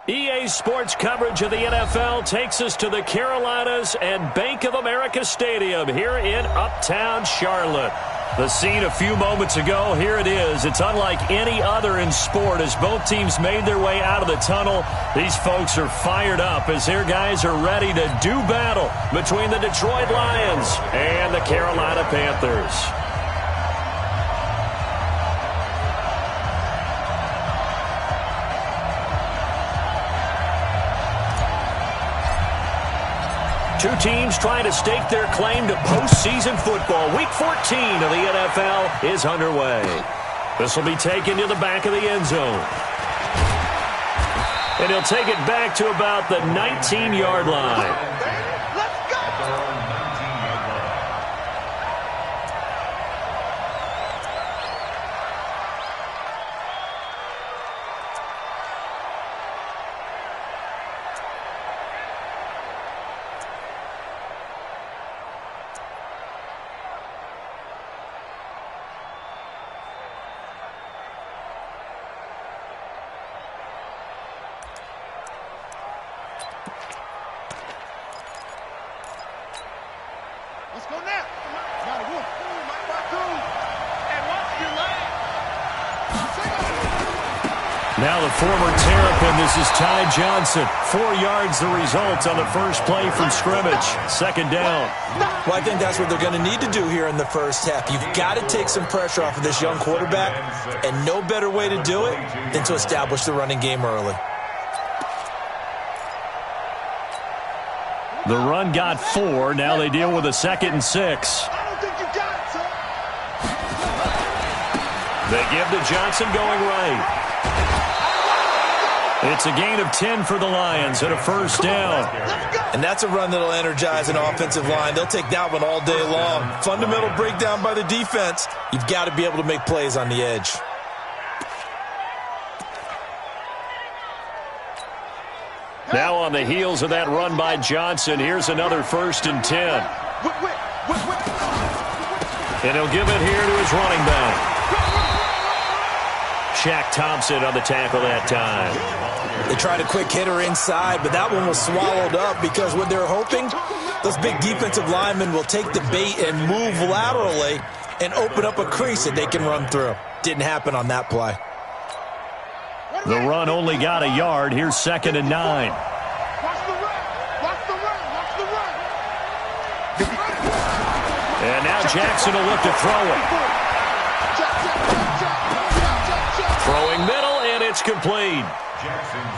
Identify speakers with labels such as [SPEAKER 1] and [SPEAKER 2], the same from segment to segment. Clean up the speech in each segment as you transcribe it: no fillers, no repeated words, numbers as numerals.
[SPEAKER 1] EA Sports coverage of the NFL takes us to the Carolinas and Bank of America Stadium here in Uptown Charlotte. The scene a few moments ago, here it is. It's unlike any other in sport as both teams made their way out of the tunnel. These folks are fired up as their guys are ready to do battle between the Detroit Lions and the Carolina Panthers. Two teams trying to stake their claim to postseason football. Week 14 of the NFL is underway. This will be taken to the back of the end zone. And he'll take it back to about the 19-yard line. Now the former Terrapin, this is Ty Johnson. 4 yards the result on the first play from scrimmage. Second down.
[SPEAKER 2] Well, I think that's what they're going to need to do here in the first half. You've got to take some pressure off of this young quarterback, and no better way to do it than to establish the running game early.
[SPEAKER 1] The run got 4. Now they deal with a 2nd and 6. They give to Johnson going right. It's a gain of 10 for the Lions and a first down.
[SPEAKER 2] And that's a run that'll energize an offensive line. They'll take that one all day long. Fundamental breakdown by the defense. You've got to be able to make plays on the edge.
[SPEAKER 1] Now on the heels of that run by Johnson, here's another 1st and 10. And he'll give it here to his running back. Shaq Thompson on the tackle that time.
[SPEAKER 2] They tried a quick hitter inside, but that one was swallowed up because what they're hoping, those big defensive linemen will take the bait and move laterally and open up a crease that they can run through. Didn't happen on that play.
[SPEAKER 1] The run only got a yard. Here's 2nd and 9. And now Jackson will look to throw it. Throwing middle, and it's complete.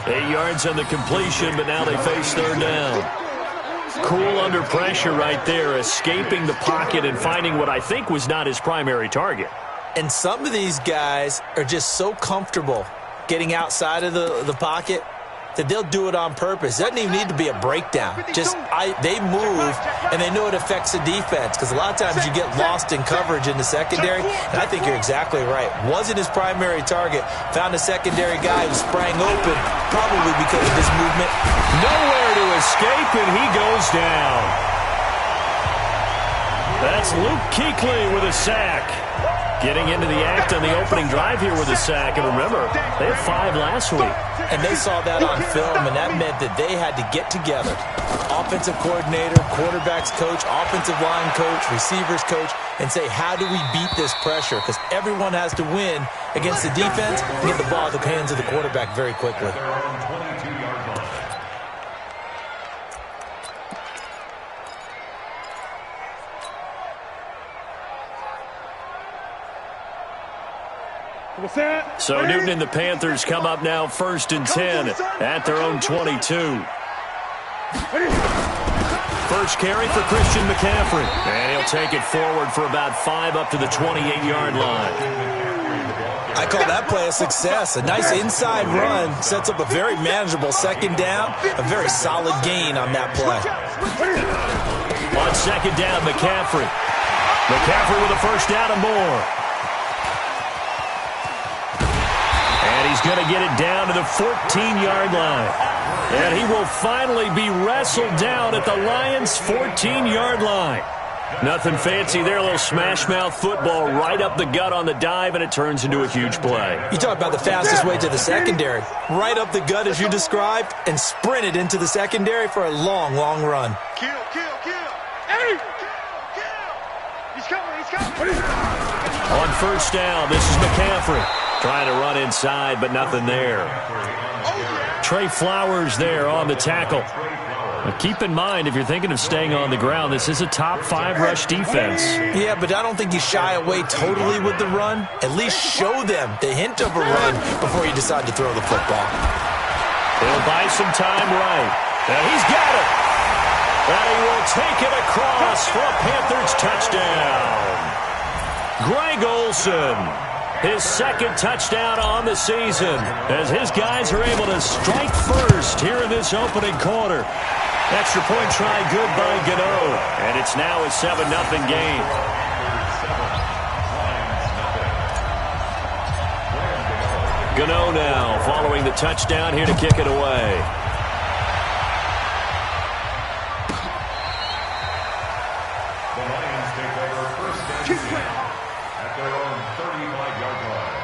[SPEAKER 1] 8 yards on the completion, but now they face 3rd down. Cool under pressure right there, escaping the pocket and finding what I think was not his primary target.
[SPEAKER 2] And some of these guys are just so comfortable getting outside of the pocket that they'll do it on purpose. It doesn't even need to be a breakdown. They move, and they know it affects the defense because a lot of times you get lost in coverage in the secondary, and I think you're exactly right. Wasn't his primary target. Found a secondary guy who sprang open, probably because of his movement.
[SPEAKER 1] Nowhere to escape, and he goes down. That's Luke Kuechly with a sack. Getting into the act on the opening drive here with a sack. And remember, they had 5 last week.
[SPEAKER 2] And they saw that on film, and that meant that they had to get together. Offensive coordinator, quarterbacks coach, offensive line coach, receivers coach, and say, how do we beat this pressure? Because everyone has to win against the defense and get the ball in the hands of the quarterback very quickly.
[SPEAKER 1] So Newton and the Panthers come up now 1st and 10 at their own 22. First carry for Christian McCaffrey. And he'll take it forward for about 5 up to the 28-yard line.
[SPEAKER 2] I call that play a success. A nice inside run sets up a very manageable 2nd down. A very solid gain on that play.
[SPEAKER 1] On 2nd down, McCaffrey. McCaffrey with a first down and more. And he's going to get it down to the 14-yard line. And he will finally be wrestled down at the Lions' 14-yard line. Nothing fancy there, a little smash-mouth football right up the gut on the dive, and it turns into a huge play.
[SPEAKER 2] You talk about the fastest way to the secondary. Right up the gut, as you described, and sprinted into the secondary for a long, long run.
[SPEAKER 3] Kill. Hey! Kill. He's coming.
[SPEAKER 1] On first down, this is McCaffrey. Trying to run inside, but nothing there. Trey Flowers there on the tackle. Now keep in mind, if you're thinking of staying on the ground, this is a top 5 rush defense.
[SPEAKER 2] Yeah, but I don't think you shy away totally with the run. At least show them the hint of a run before you decide to throw the football.
[SPEAKER 1] He'll buy some time right. Now he's got it. And he will take it across for a Panthers touchdown. Greg Olsen, his second touchdown on the season, as his guys are able to strike first here in this opening quarter. Extra point try good by Gano, and it's now a 7-0 game. Gano now following the touchdown here to kick it away.
[SPEAKER 4] The Lions take over first down at their own 35-yard line.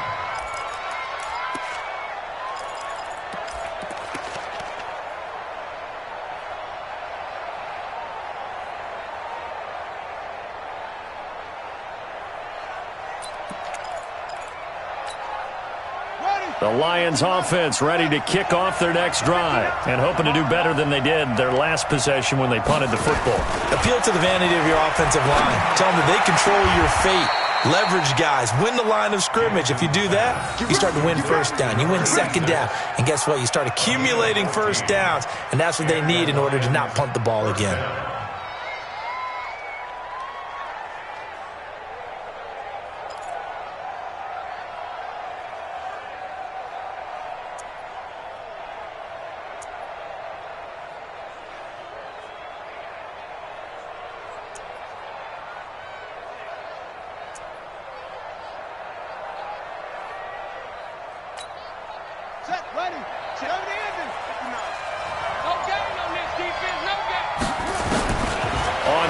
[SPEAKER 1] The Lions offense ready to kick off their next drive and hoping to do better than they did their last possession when they punted the football.
[SPEAKER 2] Appeal to the vanity of your offensive line. Tell them that they control your fate. Leverage guys. Win the line of scrimmage. If you do that, you start to win first down. You win second down. And guess what? You start accumulating first downs. And that's what they need in order to not punt the ball again.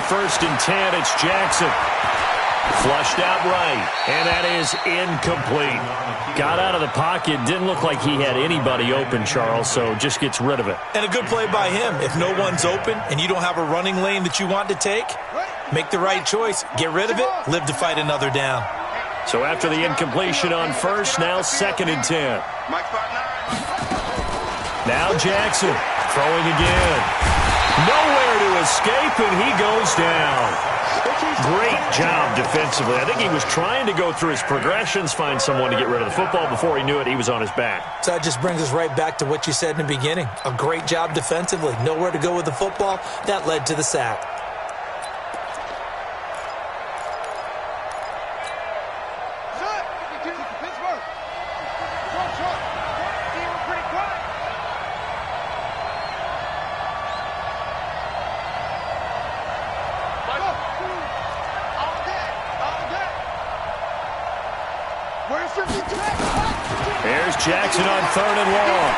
[SPEAKER 1] First and 10, it's Jackson. Flushed out right, and that is incomplete. Got out of the pocket, didn't look like he had anybody open, Charles, so just gets rid of it.
[SPEAKER 2] And a good play by him. If no one's open and you don't have a running lane that you want to take, make the right choice. Get rid of it, live to fight another down.
[SPEAKER 1] So after the incompletion on first, now second and 10. Now Jackson throwing again. Nowhere to escape, and he goes down. Great job defensively. I think he was trying to go through his progressions, find someone to get rid of the football. Before he knew it, he was on his back.
[SPEAKER 2] So that just brings us right back to what you said in the beginning. A great job defensively. Nowhere to go with the football. That led to the sack.
[SPEAKER 1] Here's Jackson on third and long.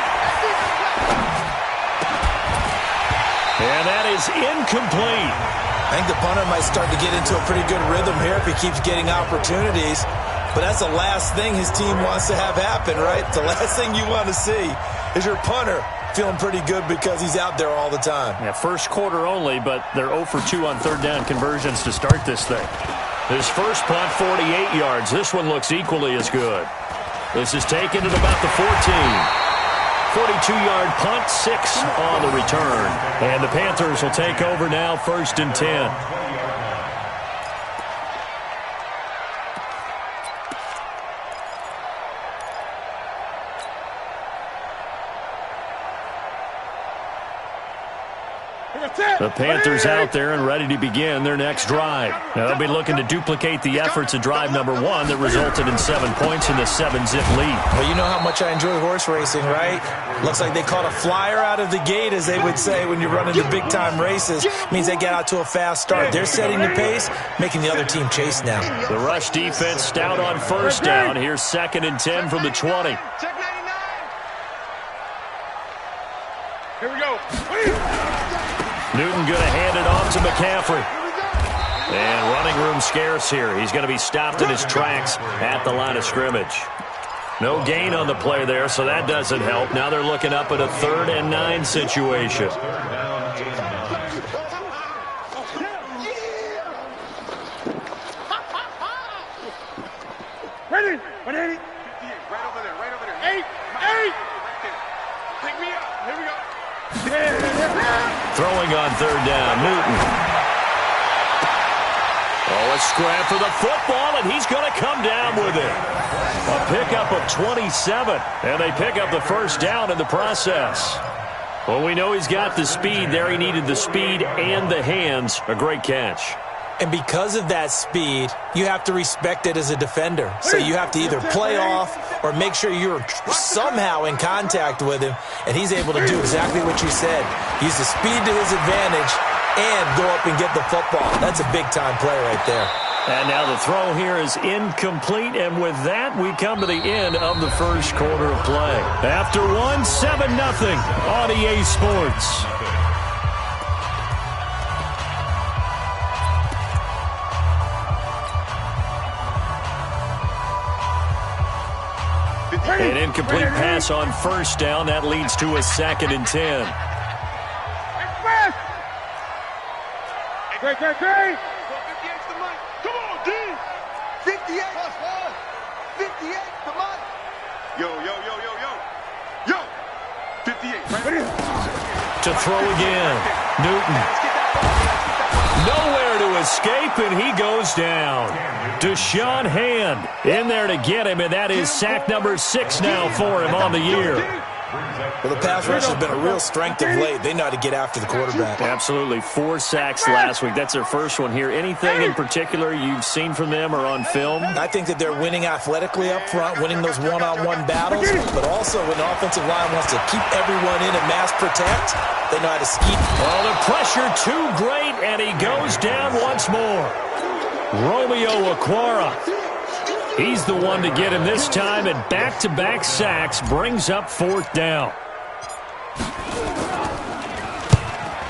[SPEAKER 1] And that is incomplete.
[SPEAKER 2] I think the punter might start to get into a pretty good rhythm here if he keeps getting opportunities. But that's the last thing his team wants to have happen, right? The last thing you want to see is your punter feeling pretty good because he's out there all the time.
[SPEAKER 1] Yeah, first quarter only, but they're 0 for 2 on third down conversions to start this thing. His first punt, 48 yards. This one looks equally as good. This is taken at about the 14. 42-yard punt, 6 on the return. And the Panthers will take over now, first and 10. The Panthers out there and ready to begin their next drive. Now, they'll be looking to duplicate the efforts of drive number 1 that resulted in 7 points in the 7-zip lead.
[SPEAKER 2] Well, you know how much I enjoy horse racing, right? Looks like they caught a flyer out of the gate, as they would say when you're running the big-time races. Means they get out to a fast start. They're setting the pace, making the other team chase now.
[SPEAKER 1] The rush defense stout on first down. Here's second and 10 from the 20.
[SPEAKER 3] Here we go.
[SPEAKER 1] Newton going to hand it off to McCaffrey. And running room scarce here. He's going to be stopped in his tracks at the line of scrimmage. No gain on the play there, so that doesn't help. Now they're looking up at a 3rd and 9 situation.
[SPEAKER 3] Ready? 180. Right over there, right over there. 8, 8. Pick me up. Here we go.
[SPEAKER 1] Throwing on 3rd down, Newton. Oh, a scrap for the football, and he's going to come down with it. A pickup of 27, and they pick up the 1st down in the process. Well, we know he's got the speed there. He needed the speed and the hands. A great catch.
[SPEAKER 2] And because of that speed, you have to respect it as a defender. So you have to either play off or make sure you're somehow in contact with him, and he's able to do exactly what you said. Use the speed to his advantage and go up and get the football. That's a big-time play right there.
[SPEAKER 1] And now the throw here is incomplete, and with that, we come to the end of the first quarter of play. After one, 7-0 on EA Sports. An incomplete pass on 1st down. That leads to a 2nd and 10.
[SPEAKER 3] Great. 58's the money. Come on, D. 58 plus 1. 58's the money. Yo. 58. Right.
[SPEAKER 1] To throw again. Newton. Nowhere to escape, and he goes down. Deshaun Hand in there to get him, and that is sack number 6 now for him on the year.
[SPEAKER 2] Well, the pass rush has been a real strength of late. They know how to get after the quarterback.
[SPEAKER 1] Absolutely. 4 sacks last week. That's their first one here. Anything in particular you've seen from them or on film?
[SPEAKER 2] I think that they're winning athletically up front, winning those one-on-one battles, but also when the offensive line wants to keep everyone in and mass protect, they know how to scheme.
[SPEAKER 1] Oh, the pressure too great, and he goes down once more. Romeo Okwara. He's the one to get him this time, and back-to-back sacks brings up 4th down.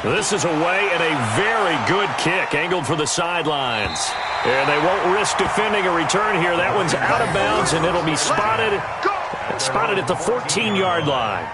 [SPEAKER 1] This is away and a very good kick, angled for the sidelines. And they won't risk defending a return here. That one's out of bounds, and it'll be spotted at the 14-yard line.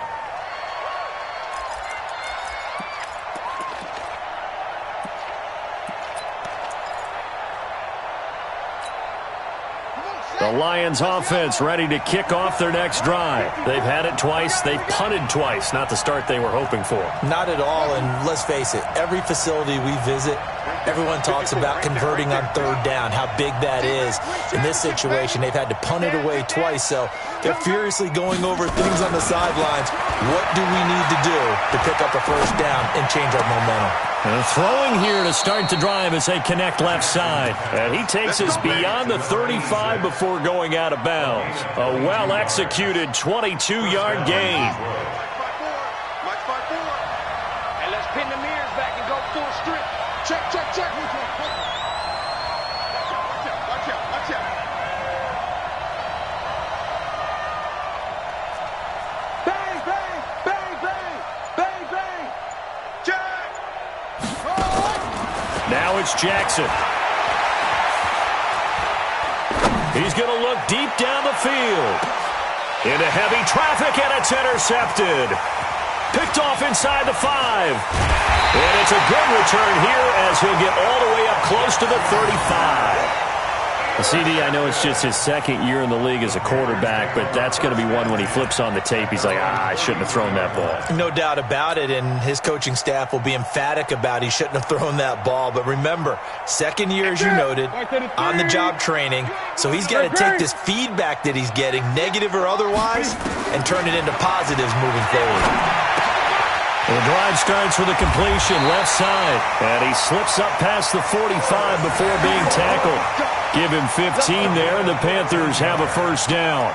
[SPEAKER 1] The Lions offense ready to kick off their next drive. They've had it twice. They've punted twice. Not the start they were hoping for.
[SPEAKER 2] Not at all, and let's face it, every facility we visit, everyone talks about converting on 3rd down, how big that is. In this situation, they've had to punt it away twice, so they're furiously going over things on the sidelines. What do we need to do to pick up a 1st down and change our momentum?
[SPEAKER 1] And throwing here to start the drive as they connect left side. And he takes us beyond the 35 before going out of bounds. A well-executed 22-yard gain.
[SPEAKER 3] Mike 5-4. And let's pin the mirrors back and go full strip. Check. Watch out. Bang. Jack.
[SPEAKER 1] Now it's Jackson. He's going to look deep down the field. Into heavy traffic, and it's intercepted. Picked off inside the 5. And it's a good return here as he'll get all the way up close to the 35. CD, I know it's just his 2nd year in the league as a quarterback, but that's going to be one when he flips on the tape. He's like, I shouldn't have thrown that ball.
[SPEAKER 2] No doubt about it, and his coaching staff will be emphatic about he shouldn't have thrown that ball. But remember, 2nd year, as you noted, on-the-job training, so he's got to take this feedback that he's getting, negative or otherwise, and turn it into positives moving forward.
[SPEAKER 1] The drive starts with a completion left side, and he slips up past the 45 before being tackled. Give him 15 there, and the Panthers have a 1st down.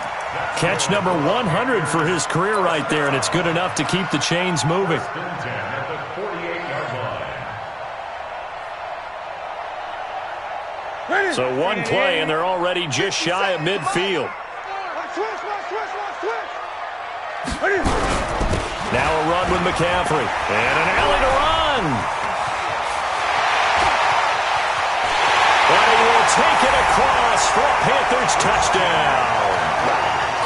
[SPEAKER 1] Catch number 100 for his career right there, and it's good enough to keep the chains moving. So one play, and they're already just shy of midfield. Now a run with McCaffrey. And an alley to run. And he will take it across for a Panthers touchdown.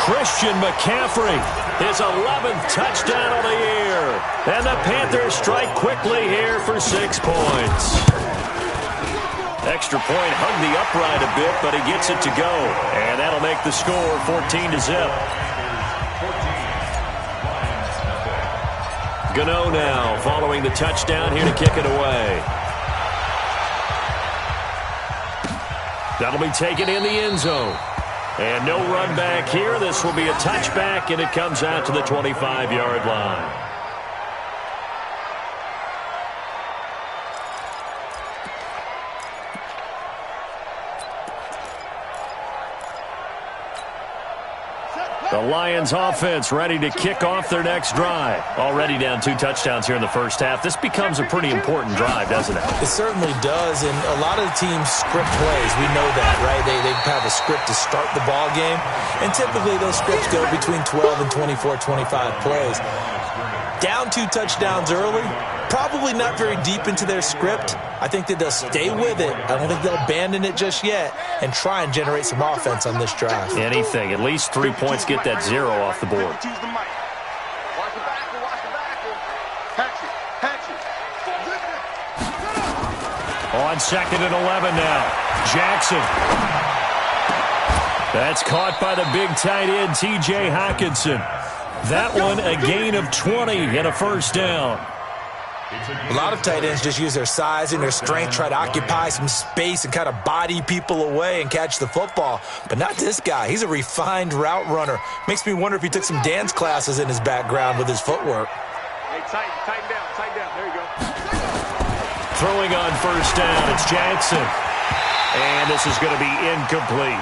[SPEAKER 1] Christian McCaffrey, his 11th touchdown of the year. And the Panthers strike quickly here for 6 points. Extra point hugged the upright a bit, but he gets it to go. And that'll make the score 14-0. Gano now following the touchdown here to kick it away. That'll be taken in the end zone. And no run back here. This will be a touchback, and it comes out to the 25-yard line. The Lions offense ready to kick off their next drive. Already down 2 touchdowns here in the first half. This becomes a pretty important drive, doesn't it?
[SPEAKER 2] It certainly does, and a lot of the teams script plays. We know that, right? They have a script to start the ball game, and typically those scripts go between 12 and 24, 25 plays. Down 2 touchdowns early, probably not very deep into their script. I think that they'll stay with it. I don't think they'll abandon it just yet and try and generate some offense on this drive.
[SPEAKER 1] Anything. At least 3 points, get that 0 off the board. On 2nd and 11 now. Jackson. That's caught by the big tight end, T.J. Hockenson. That one a gain of 20 and a first down.
[SPEAKER 2] A lot of tight ends just use their size and their strength, try to occupy some space and kind of body people away and catch the football. But not this guy. He's a refined route runner. Makes me wonder if he took some dance classes in his background with his footwork.
[SPEAKER 3] Hey, tighten down. There you go.
[SPEAKER 1] Throwing on first down, it's Jackson. And this is going to be incomplete.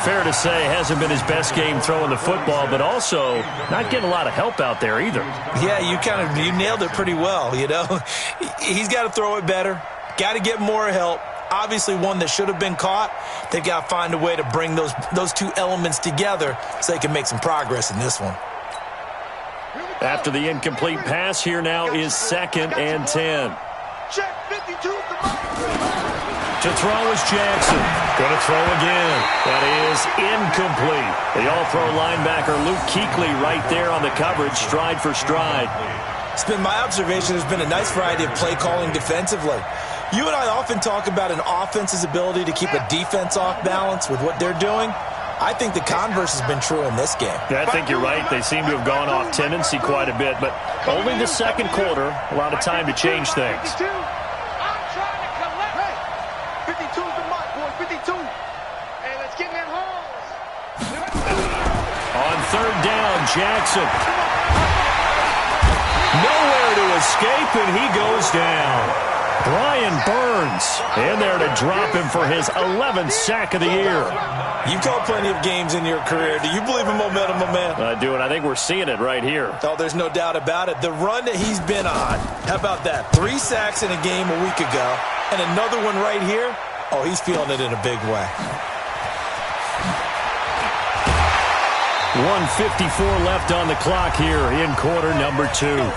[SPEAKER 1] Fair to say, hasn't been his best game throwing the football, but also not getting a lot of help out there either.
[SPEAKER 2] Yeah, you nailed it pretty well, you know. He's got to throw it better, got to get more help. Obviously one that should have been caught. They've got to find a way to bring those 2 elements together so they can make some progress in this one.
[SPEAKER 1] After the incomplete pass, here now is 2nd and 10.
[SPEAKER 3] Check 52 to Mike.
[SPEAKER 1] To throw is Jackson. Going to throw again. That is incomplete. The all-pro linebacker Luke Kuechly right there on the coverage, stride for stride.
[SPEAKER 2] It's been my observation there's been a nice variety of play calling defensively. You and I often talk about an offense's ability to keep a defense off balance with what they're doing. I think the converse has been true in this game.
[SPEAKER 1] Yeah, I think you're right. They seem to have gone off tendency quite a bit, but only the second quarter, a lot of time to change things.
[SPEAKER 3] 52's the mark, boy. 52. Hey, let's get in that holes.
[SPEAKER 1] On 3rd down, Jackson. Nowhere to escape, and he goes down. Brian Burns in there to drop him for his 11th sack of the year.
[SPEAKER 2] You've called plenty of games in your career. Do you believe in momentum, my man?
[SPEAKER 1] I do, and I think we're seeing it right here.
[SPEAKER 2] Oh, there's no doubt about it. The run that he's been on, how about that? 3 sacks in a game a week ago, and another one right here. Oh, he's feeling it in a big way.
[SPEAKER 1] 1:54 left on the clock here in quarter number 2.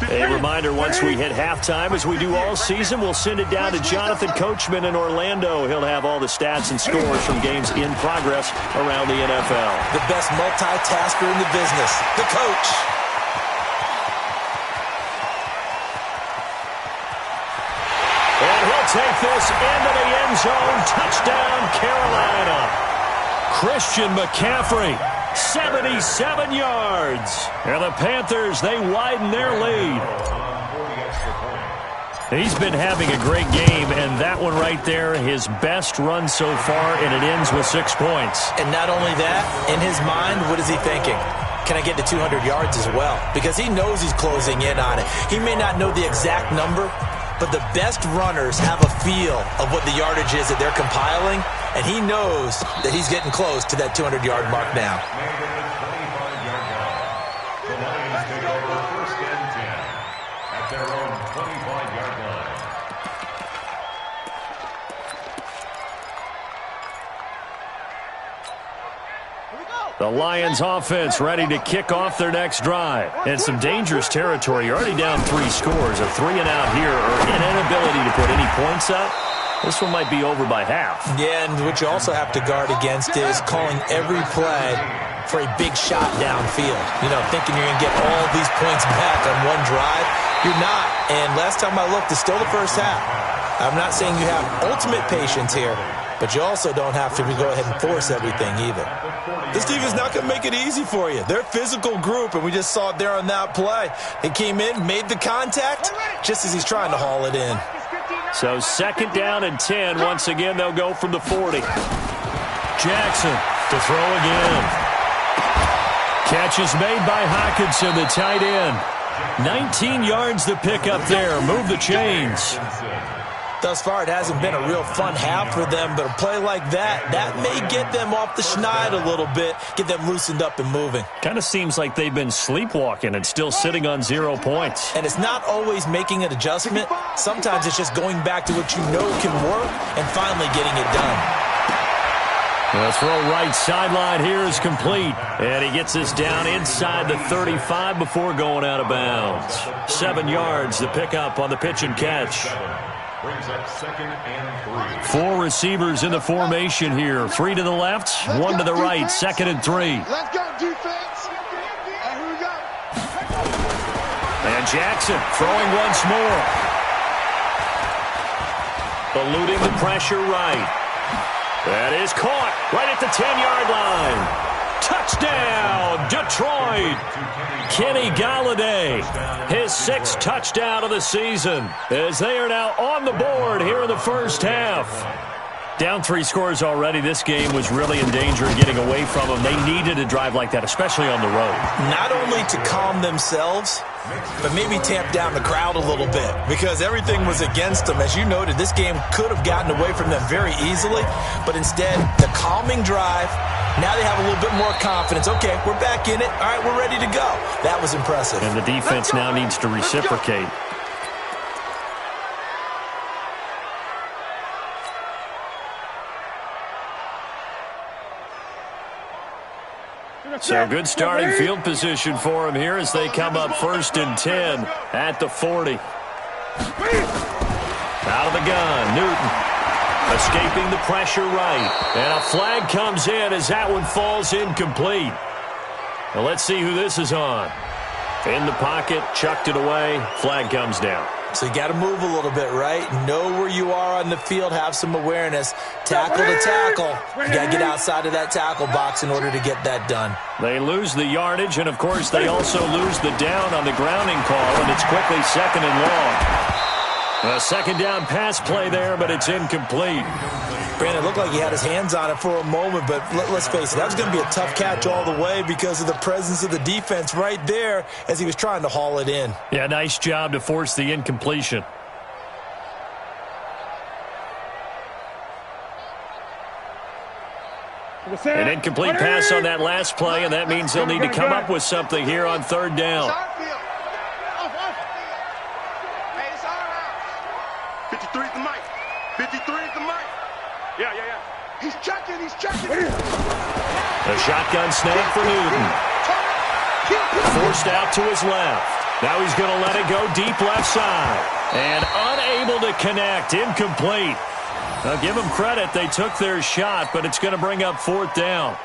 [SPEAKER 1] A reminder, once we hit halftime, as we do all season, we'll send it down to Jonathan Coachman in Orlando. He'll have all the stats and scores from games in progress around the NFL.
[SPEAKER 2] The best multitasker in the business, the coach.
[SPEAKER 1] And he'll take this into the end zone. Touchdown, Carolina. Christian McCaffrey. 77 yards. And the Panthers, they widen their lead. He's been having a great game, and that one right there, his best run so far, and it ends with 6 points.
[SPEAKER 2] And not only that, in his mind, what is he thinking? Can I get to 200 yards as well? Because he knows he's closing in on it. He may not know the exact number, but the best runners have a feel of what the yardage is that they're compiling, and he knows that he's getting close to that 200-yard mark now.
[SPEAKER 4] The Lions take over 1st and 10 at their own 25-yard line.
[SPEAKER 1] The Lions offense ready to kick off their next drive. And some dangerous territory. You're already down 3 scores. A 3 and out here, or an inability to put any points up. This one might be over by half. Yeah, and what you also have to guard against is calling every play for a big shot downfield. You know, thinking you're going to get all these points back on one drive. You're not. And last time I looked, it's still the first half. I'm not saying you have ultimate patience here, but you also don't have to go ahead and force everything either. This defense is not going to make it easy for you. They're a physical group, and we just saw it there on that play. He came in, made the contact, just as he's trying to haul it in. So 2nd down and 10. Once again, they'll go from the 40. Jackson to throw again. Catch is made by Hockenson, the tight end. 19 yards to pick up there. Move the chains. Thus far, it hasn't been a real fun half for them, but a play like that may get them off the schneid a little bit, get them loosened up and moving. Kind of seems like they've been sleepwalking and still sitting on 0 points. And it's not always making an adjustment. Sometimes it's just going back to what you know can work and finally getting it done. The throw right sideline here is complete. And he gets this down inside the 35 before going out of bounds. 7 yards to pick up on the pitch and catch. Brings up 2nd and 3. 4 receivers in the formation here. 3 to the left, 1 to the right. 2nd and 3.
[SPEAKER 3] Let's go, defense. And here we go.
[SPEAKER 1] And Jackson throwing once more. Eluding the pressure right. That is caught right at the 10-yard line. Touchdown, Detroit. Kenny Galladay, his 6th touchdown of the season, as they are now on the board here in the first half. Down 3 scores already. This game was really in danger of getting away from them. They needed a drive like that, especially on the road. Not only to calm themselves, but maybe tamp down the crowd a little bit, because everything was against them. As you noted, this game could have gotten away from them very easily, but instead, the calming drive, now they have a little bit more confidence. Okay, we're back in it. All right, we're ready to go. That was impressive. And the defense now needs to reciprocate. So good starting field position for them here as they come up 1st and 10 at the 40. Out of the gun, Newton. Escaping the pressure right. And a flag comes in as that one falls incomplete. Well, let's see who this is on. In the pocket, chucked it away. Flag comes down. So you got to move a little bit, right? Know where you are on the field, have some awareness. Tackle to tackle. You got to get outside of that tackle box in order to get that done. They lose the yardage, and, of course, they also lose the down on the grounding call, and it's quickly 2nd and long. A 2nd down pass play there, but it's incomplete. Brandon, it looked like he had his hands on it for a moment, but let's face it, that was going to be a tough catch all the way because of the presence of the defense right there as he was trying to haul it in. Yeah, nice job to force the incompletion. An incomplete pass on that last play, and that means they'll need to come up with something here on 3rd down.
[SPEAKER 3] 53 is the mic. 53 is the mic. Yeah. He's checking.
[SPEAKER 1] A shotgun snap for Newton. Forced out to his left. Now he's going to let it go deep left side. And unable to connect. Incomplete. Now give them credit. They took their shot, but it's going to bring up 4th down.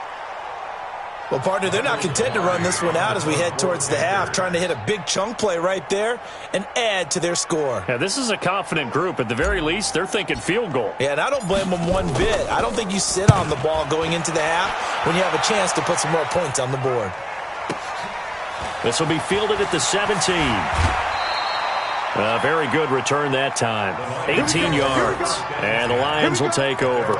[SPEAKER 1] Well, partner, they're not content to run this one out as we head towards the half, trying to hit a big chunk play right there and add to their score. Yeah, this is a confident group. At the very least, they're thinking field goal. Yeah, and I don't blame them one bit. I don't think you sit on the ball going into the half when you have a chance to put some more points on the board. This will be fielded at the 17. A very good return that time. 18 yards. And the Lions will take over.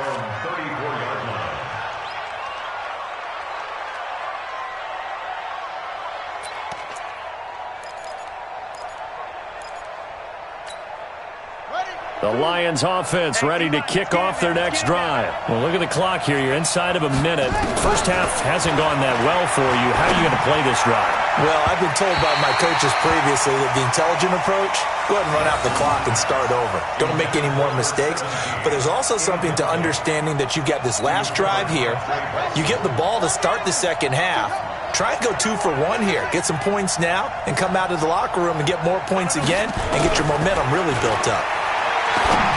[SPEAKER 1] The Lions offense ready to kick off their next drive. Well, look at the clock here. You're inside of a minute. First half hasn't gone that well for you. How are you going to play this drive?
[SPEAKER 2] Well, I've been told by my coaches previously that the intelligent approach, go ahead and run out the clock and start over. Don't make any more mistakes. But there's also something to understanding that you get this last drive here. You get the ball to start the second half. Try and go 2 for 1 here. Get some points now and come out of the locker room and get more points again and get your momentum really built up.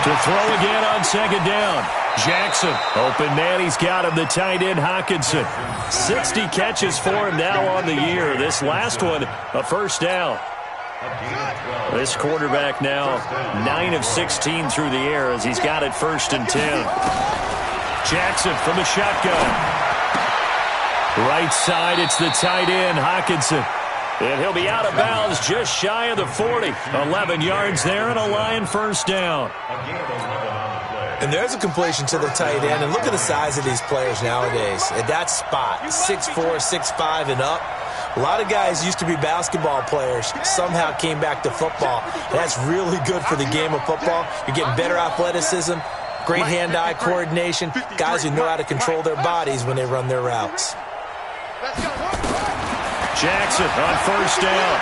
[SPEAKER 1] To throw again on second down. Jackson, open man, he's got him, the tight end Hockenson. 60 catches for him now on the year. This last one, a first down. This quarterback now 9 of 16 through the air as he's got it 1st and 10. Jackson from the shotgun. Right side, it's the tight end, Hockenson. And he'll be out of bounds just shy of the 40. 11 yards there and a Lion first down.
[SPEAKER 2] And there's a completion to the tight end. And look at the size of these players nowadays. At that spot, 6'4", 6'5", and up. A lot of guys used to be basketball players, somehow came back to football. That's really good for the game of football. You're getting better athleticism, great hand-eye coordination, guys who know how to control their bodies when they run their routes.
[SPEAKER 1] Jackson on first down.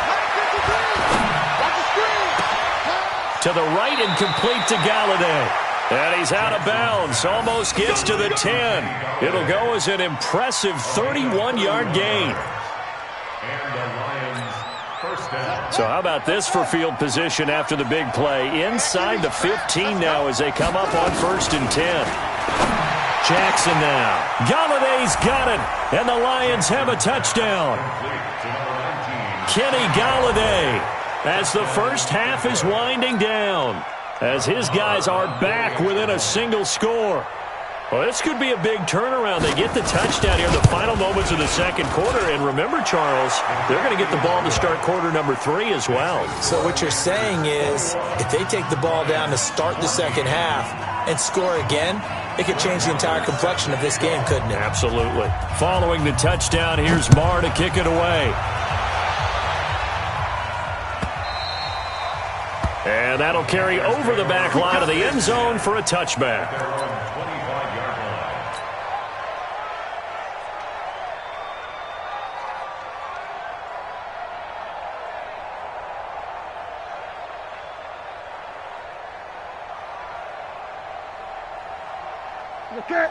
[SPEAKER 1] To the right and complete to Galladay. And he's out of bounds. Almost gets to the 10. It'll go as an impressive 31-yard gain. So how about this for field position after the big play? Inside the 15 now as they come up on 1st and 10. Jackson now. Galladay's got it. And the Lions have a touchdown. Kenny Galladay as the first half is winding down. As his guys are back within a single score. Well, this could be a big turnaround. They get the touchdown here in the final moments of the second quarter. And remember, Charles, they're going to get the ball to start quarter number 3 as well.
[SPEAKER 2] So what you're saying is if they take the ball down to start the second half and score again, it could change the entire complexion of this game, couldn't it?
[SPEAKER 1] Absolutely. Following the touchdown, here's Marr to kick it away. And that'll carry over the back line of the end zone for a touchback.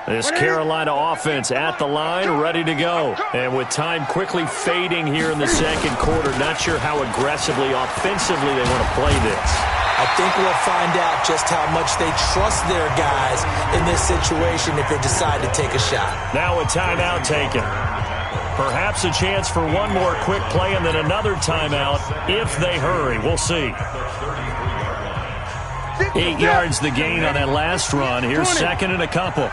[SPEAKER 1] This Carolina offense at the line, ready to go. And with time quickly fading here in the second quarter, not sure how aggressively, offensively they want to play this.
[SPEAKER 2] I think we'll find out just how much they trust their guys in this situation if they decide to take a shot.
[SPEAKER 1] Now a timeout taken. Perhaps a chance for one more quick play and then another timeout if they hurry. We'll see. 8 yards the gain on that last run. Here's 2nd and a couple.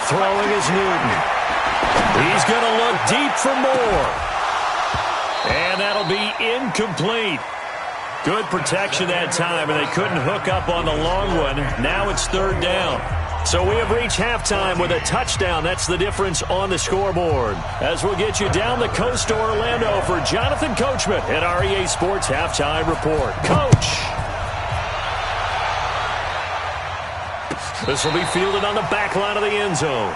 [SPEAKER 1] Throwing is Newton. He's going to look deep for more. And that'll be incomplete. Good protection that time, and they couldn't hook up on the long one. Now it's 3rd down. So we have reached halftime with a touchdown. That's the difference on the scoreboard. As we'll get you down the coast to Orlando for Jonathan Coachman at REA Sports Halftime Report. Coach! This will be fielded on the back line of the end zone.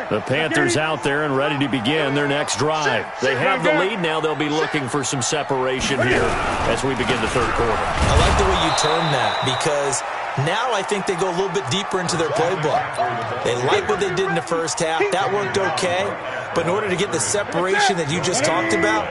[SPEAKER 1] The Panthers out there and ready to begin their next drive. They have the lead now. They'll be looking for some separation here as we begin the third quarter.
[SPEAKER 2] I like the way you term that because now I think they go a little bit deeper into their playbook. They like what they did in the first half. That worked okay. But in order to get the separation that you just talked about,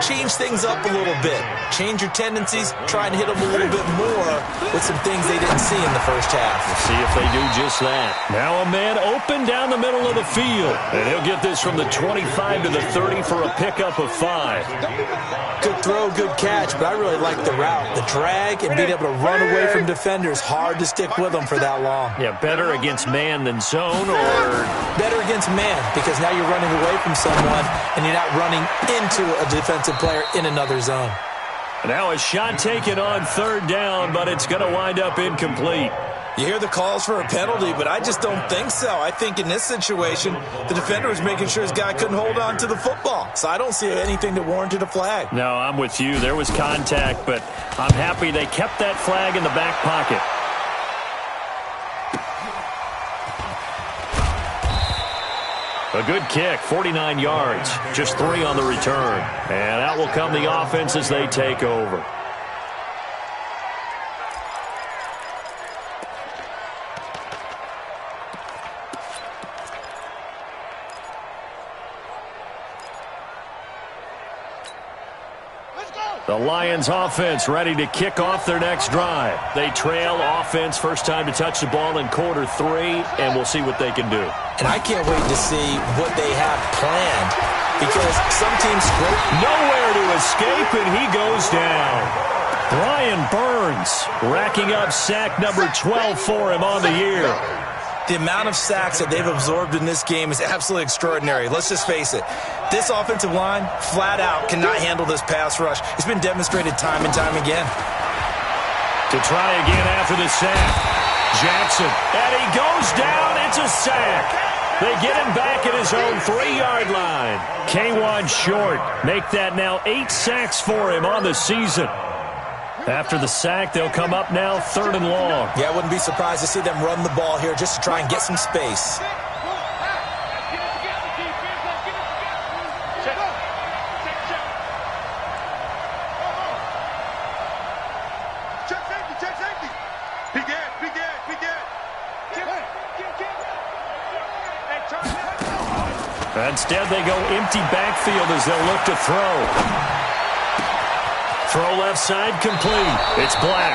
[SPEAKER 2] change things up a little bit. Change your tendencies. Try and hit them a little bit more with some things they didn't see in the first half.
[SPEAKER 1] We'll see if they do just that. Now a man open down the middle of the field. And he'll get this from the 25 to the 30 for a pickup of 5.
[SPEAKER 2] Good throw, good catch, but I really like the route. The drag and being able to run away from defenders. Hard to stick with them for that long.
[SPEAKER 1] Yeah, better against man than zone, or
[SPEAKER 2] better against man because now you're running away from someone and you're not running into a defensive player in another zone.
[SPEAKER 1] Now a shot taken on 3rd down, but it's going to wind up incomplete.
[SPEAKER 2] You hear the calls for a penalty, but I just don't think so. I think in this situation, the defender was making sure his guy couldn't hold on to the football. So I don't see anything that warranted a flag.
[SPEAKER 1] No, I'm with you. There was contact, but I'm happy they kept that flag in the back pocket. A good kick, 49 yards, just 3 on the return. And out will come the offense as they take over. The Lions offense ready to kick off their next drive. They trail offense first time to touch the ball in quarter 3, and we'll see what they can do.
[SPEAKER 2] And I can't wait to see what they have planned because some teams scrape.
[SPEAKER 1] Nowhere to escape, and he goes down. Brian Burns racking up sack number 12 for him on the year.
[SPEAKER 2] The amount of sacks that they've absorbed in this game is absolutely extraordinary. Let's just face it. This offensive line, flat out, cannot handle this pass rush. It's been demonstrated time and time again.
[SPEAKER 1] To try again after the sack. Jackson, and he goes down. It's a sack. They get him back at his own 3-yard line. K'Wan Short make that now 8 sacks for him on the season. After the sack, they'll come up now 3rd and long.
[SPEAKER 2] Yeah, I wouldn't be surprised to see them run the ball here just to try and get some space.
[SPEAKER 1] Instead, they go empty backfield as they'll look to throw. Throw left side complete. It's Black.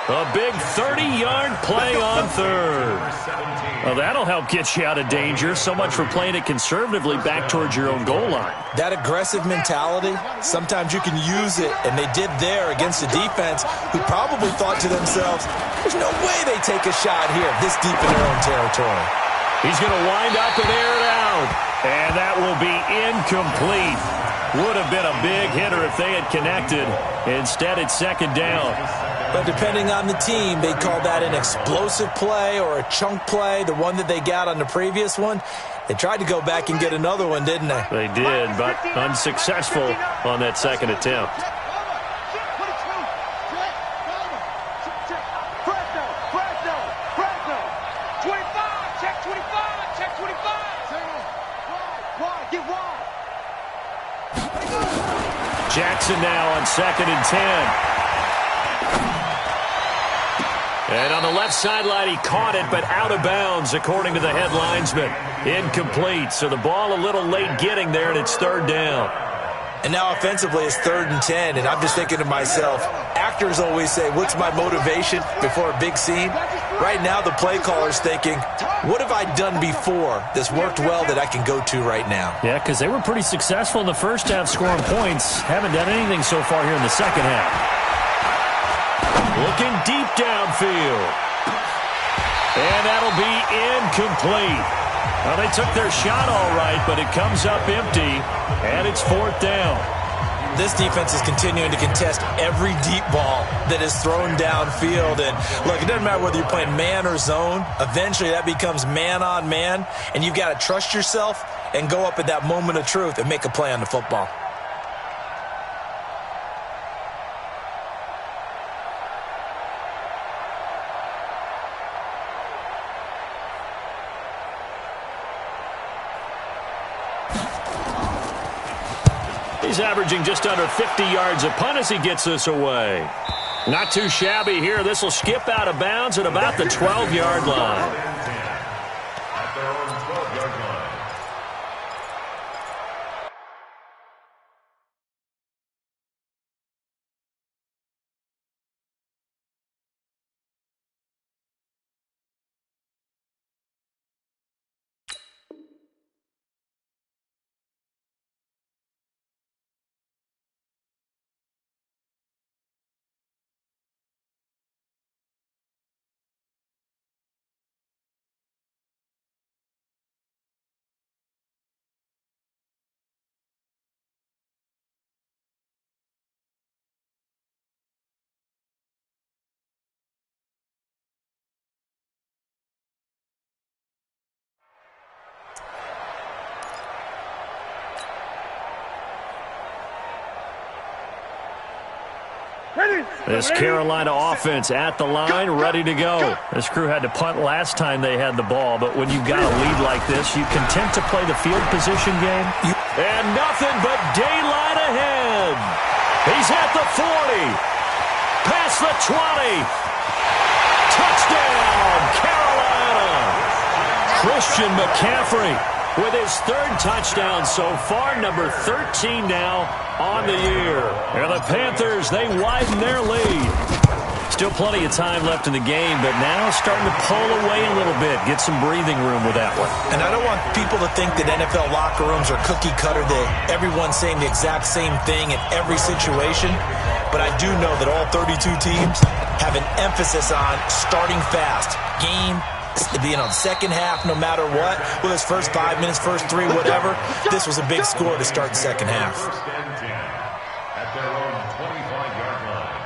[SPEAKER 1] A big 30-yard play on 3rd. Well, that'll help get you out of danger. So much for playing it conservatively back towards your own goal line.
[SPEAKER 2] That aggressive mentality, sometimes you can use it, and they did there against a defense who probably thought to themselves, there's no way they take a shot here this deep in their own territory.
[SPEAKER 1] He's going to wind up and air it out. And that will be incomplete. Would have been a big hitter if they had connected. Instead, it's 2nd down.
[SPEAKER 2] But depending on the team, they call that an explosive play or a chunk play, the one that they got on the previous one. They tried to go back and get another one, didn't they?
[SPEAKER 1] They did, but unsuccessful on that 2nd attempt. Jackson now on 2nd and 10. And on the left sideline, he caught it, but out of bounds, according to the head linesman. Incomplete, so the ball a little late getting there, and it's 3rd down.
[SPEAKER 2] And now offensively, it's 3rd and 10, and I'm just thinking to myself, actors always say, what's my motivation before a big scene? Right now, the play caller's thinking, what have I done before that's worked well that I can go to right now?
[SPEAKER 1] Yeah, because they were pretty successful in the first half scoring points. Haven't done anything so far here in the second half. Looking deep downfield. And that'll be incomplete. Well, they took their shot all right, but it comes up empty, and it's 4th down.
[SPEAKER 2] This defense is continuing to contest every deep ball that is thrown downfield. And, look, it doesn't matter whether you're playing man or zone. Eventually, that becomes man-on-man, and you've got to trust yourself and go up at that moment of truth and make a play on the football.
[SPEAKER 1] He's averaging just under 50 yards a punt as he gets this away. Not too shabby here. This will skip out of bounds at about the 12-yard line. This Carolina offense at the line, ready to go. This crew had to punt last time they had the ball, but when you've got a lead like this, you content to play the field position game? And nothing but daylight ahead. He's at the 40. Past the 20. Touchdown, Carolina. Christian McCaffrey with his third touchdown so far, number 13 now on the year. And the Panthers, they widen their lead. Still plenty of time left in the game, but now starting to pull away a little bit, get some breathing room with that one.
[SPEAKER 2] And I don't want people to think that NFL locker rooms are cookie cutter, that everyone's saying the exact same thing in every situation. But I do know that all 32 teams have an emphasis on starting fast. The second half, no matter what, whether it's first 5 minutes, first 3, whatever, this was a big score to start the second half.
[SPEAKER 4] First and 10 at their own 25-yard line.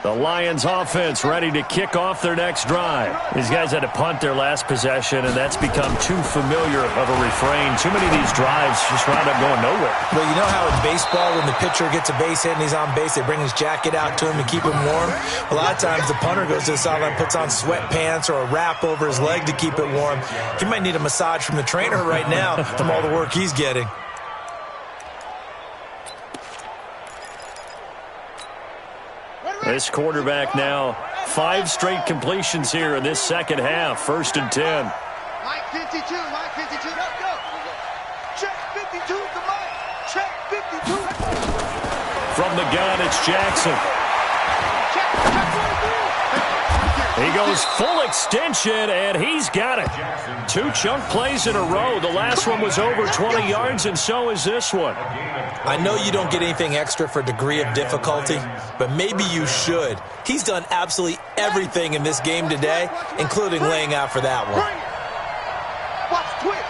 [SPEAKER 1] The Lions offense ready to kick off their next drive. These guys had to punt their last possession, and that's become too familiar of a refrain. Too many of these drives just wound up going nowhere.
[SPEAKER 2] Well, you know how in baseball, when the pitcher gets a base hit and he's on base, they bring his jacket out to him to keep him warm? A lot of times the punter goes to the sideline, puts on sweatpants or a wrap over his leg to keep it warm. He might need a massage from the trainer right now from all the work he's getting.
[SPEAKER 1] This quarterback now 5 straight completions here in this second half. First and 10.
[SPEAKER 3] Mike 52, Mike 52, let's go. Check 52 to Mike. Check 52.
[SPEAKER 1] From the gun, it's Jackson. He goes full extension, and he's got it. 2 chunk plays in a row. The last one was over 20 yards, and so is this one.
[SPEAKER 2] I know you don't get anything extra for degree of difficulty, but maybe you should. He's done absolutely everything in this game today, including laying out for that one.
[SPEAKER 3] Watch twitch.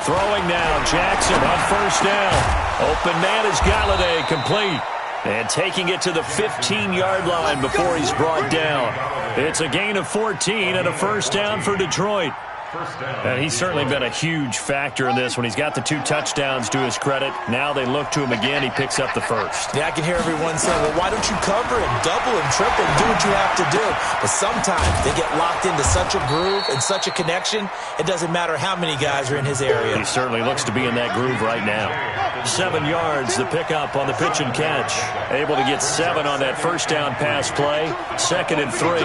[SPEAKER 1] Throwing now, Jackson on first down. Open man is Galladay, complete. And taking it to the 15-yard line before he's brought down. It's a gain of 14 and a first down for Detroit. And he's certainly been a huge factor in this when he's got the 2 touchdowns to his credit. Now they look to him again. He picks up the first.
[SPEAKER 2] Yeah, I can hear everyone saying, well, why don't you cover him, double him, triple him, do what you have to do. But sometimes they get locked into such a groove and such a connection, it doesn't matter how many guys are in his area.
[SPEAKER 1] He certainly looks to be in that groove right now. 7 yards, the pickup on the pitch and catch. Able to get 7 on that first down pass play. Second and 3.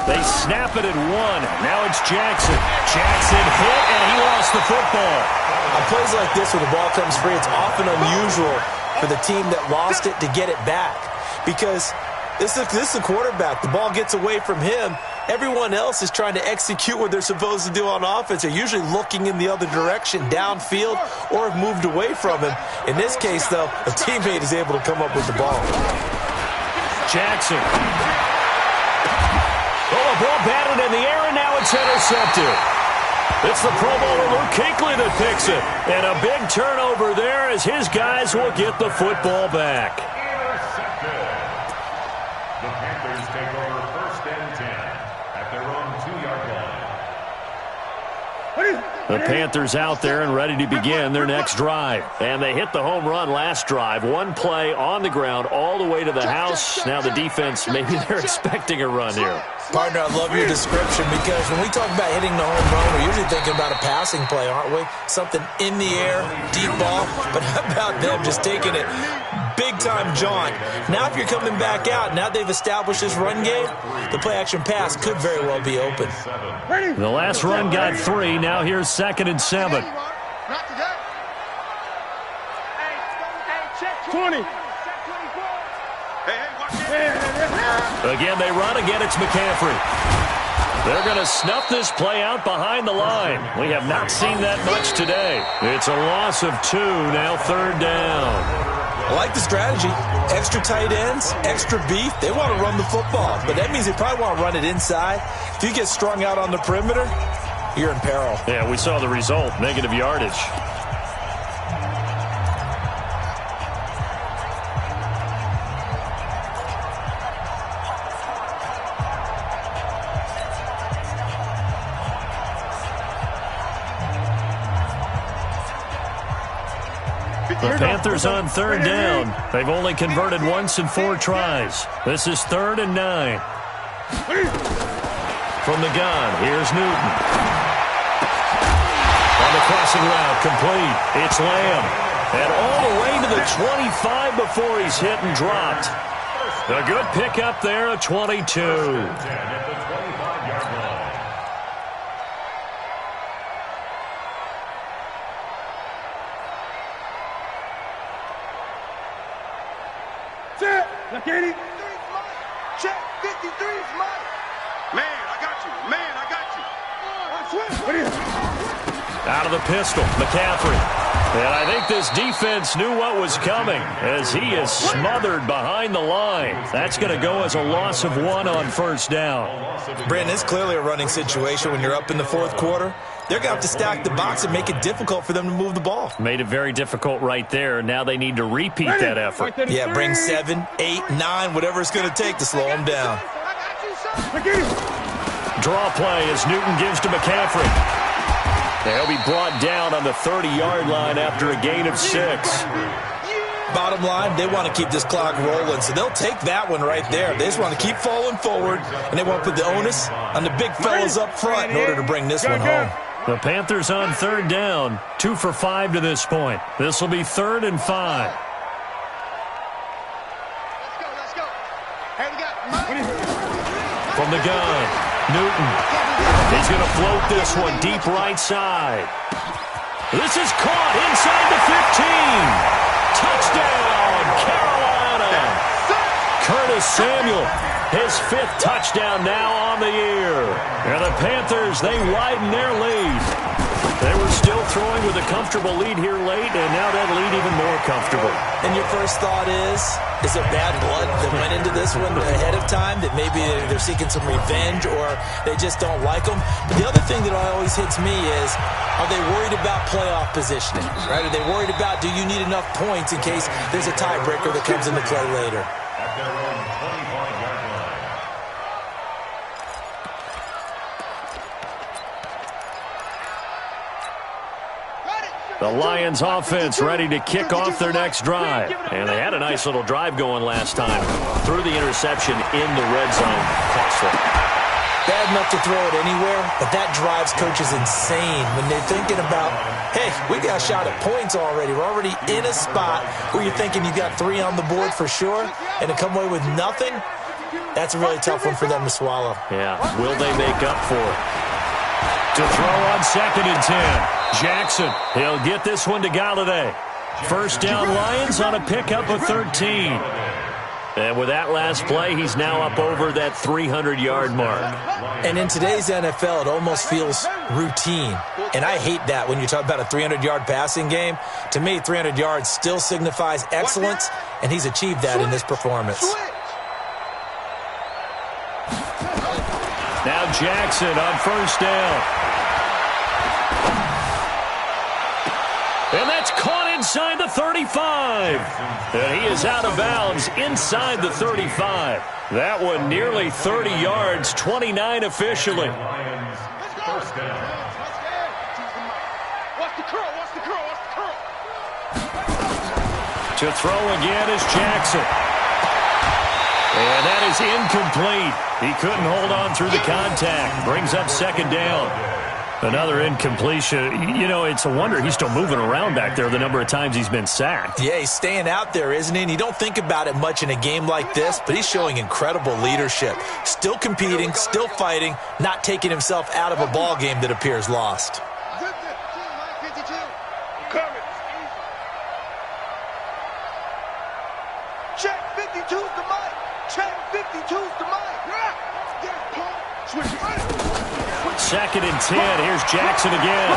[SPEAKER 1] They snap it at 1. Now it's Jackson. Jackson hit, and he lost the football.
[SPEAKER 2] On plays like this where the ball comes free, it's often unusual for the team that lost it to get it back. Because this is the quarterback. The ball gets away from him. Everyone else is trying to execute what they're supposed to do on offense. They're usually looking in the other direction, downfield, or have moved away from him. In this case, though, a teammate is able to come up with the ball.
[SPEAKER 1] Jackson. Oh, the ball batted in the air, and now it's intercepted. It's the Pro Bowler Luke Kuechly that picks it. And a big turnover there as his guys will get the football back.
[SPEAKER 4] Intercepted. The Panthers take over first and 10 at their own 2-yard line.
[SPEAKER 1] The Panthers out there and ready to begin their next drive. And they hit the home run last drive. 1 play on the ground all the way to the house. Now the defense, maybe they're expecting a run here.
[SPEAKER 2] Partner, I love your description because when we talk about hitting the home run, we're usually thinking about a passing play, aren't we? Something in the air, deep ball. But how about them just taking it big-time jaunt? Now if you're coming back out, now they've established this run game, the play-action pass could very well be open.
[SPEAKER 1] The last run got 3. Now here's second and 7.
[SPEAKER 3] Not today.
[SPEAKER 5] 20.
[SPEAKER 1] Again, they run. Again, it's McCaffrey. They're going to snuff this play out behind the line. We have not seen that much today. It's a loss of 2, now third down.
[SPEAKER 2] I like the strategy. Extra tight ends, extra beef. They want to run the football, but that means they probably want to run it inside. If you get strung out on the perimeter, you're in peril.
[SPEAKER 1] Yeah, we saw the result, negative yardage. The Panthers on third down. They've only converted once in 4 tries. This is 3rd and 9. From the gun, here's Newton. On the crossing route, complete. It's Lamb. And all the way to the 25 before he's hit and dropped. A good pickup there at 22.
[SPEAKER 3] Look at him. Check. 53's mine. Man, I got you. Man, I got you.
[SPEAKER 1] Out of the pistol, McCaffrey. And I think this defense knew what was coming as he is smothered behind the line. That's going to go as a loss of 1 on first down.
[SPEAKER 2] Brandon, it's clearly a running situation when you're up in the 4th quarter. They're going to have to stack the box and make it difficult for them to move the ball.
[SPEAKER 1] Made it very difficult right there. Now they need to repeat that effort.
[SPEAKER 2] Yeah, bring 7, 8, 9, whatever it's going to take to slow them down.
[SPEAKER 1] Draw play as Newton gives to McCaffrey. They'll be brought down on the 30-yard line after a gain of 6.
[SPEAKER 2] Bottom line, they want to keep this clock rolling, so they'll take that one right there. They just want to keep falling forward, and they want to put the onus on the big fellas up front in order to bring this one home.
[SPEAKER 1] The Panthers on third down, 2 for 5 to this point. This will be 3rd and 5.
[SPEAKER 3] Let's go. Hey, we got Mike.
[SPEAKER 1] From the gun, Newton. He's going to float this one deep right side. This is caught inside the 15. Touchdown, Carolina. Curtis Samuel, his 5th touchdown now on the year. And the Panthers, they widen their lead. They were still throwing with a comfortable lead here late, and now that lead even more comfortable.
[SPEAKER 2] And your first thought is there bad blood that went into this one ahead of time, that maybe they're seeking some revenge or they just don't like them? But the other thing that always hits me is, are they worried about playoff positioning? Right? Are they worried about, do you need enough points in case there's a tiebreaker that comes into play later?
[SPEAKER 4] At their own 25-yard line.
[SPEAKER 1] The Lions offense ready to kick off their next drive. And they had a nice little drive going last time. Threw the interception in the red zone. Costly.
[SPEAKER 2] Bad enough to throw it anywhere, but that drives coaches insane when they're thinking about, hey, we got a shot at points already. We're already in a spot where you're thinking you got 3 on the board for sure, and to come away with nothing, that's a really tough one for them to swallow.
[SPEAKER 1] Yeah, will they make up for it? To throw on 2nd and 10. Jackson, he'll get this one to Galladay. First down Lions on a pickup of 13. And with that last play, he's now up over that 300-yard mark.
[SPEAKER 2] And in today's NFL, it almost feels routine. And I hate that when you talk about a 300-yard passing game. To me, 300 yards still signifies excellence, and he's achieved that in this performance.
[SPEAKER 1] Now Jackson on first down. And that's caught inside the 35. And he is out of bounds inside the 35. That one nearly 30 yards, 29 officially.
[SPEAKER 4] First down.
[SPEAKER 3] Watch the curl.
[SPEAKER 1] To throw again is Jackson. And that is incomplete. He couldn't hold on through the contact. Brings up 2nd down. Another incompletion. You know, it's a wonder he's still moving around back there the number of times he's been sacked.
[SPEAKER 2] Yeah, he's staying out there, isn't he? And you don't think about it much in a game like this, but he's showing incredible leadership. Still competing, still fighting, not taking himself out of a ball game that appears lost.
[SPEAKER 3] Check 52's the mic. Check 52's the mic. Switch.
[SPEAKER 1] 2nd and 10. Here's Jackson again.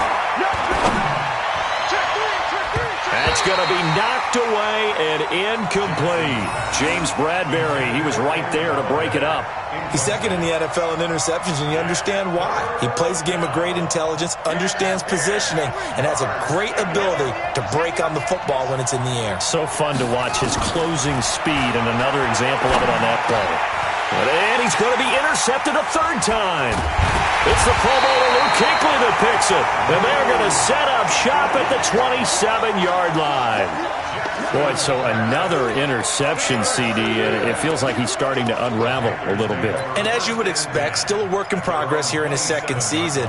[SPEAKER 1] That's going to be knocked away and incomplete. James Bradbury, he was right there to break it up.
[SPEAKER 2] He's second in the NFL in interceptions, and you understand why. He plays a game of great intelligence, understands positioning, and has a great ability to break on the football when it's in the air.
[SPEAKER 1] So fun to watch his closing speed, and another example of it on that play. And he's going to be intercepted a third time. It's the Pro Bowler Luke Kuechly that picks it. And they're going to set up shop at the 27-yard line. Boy, so another interception, CD, and it feels like he's starting to unravel a little bit.
[SPEAKER 2] And as you would expect, still a work in progress here in his second season.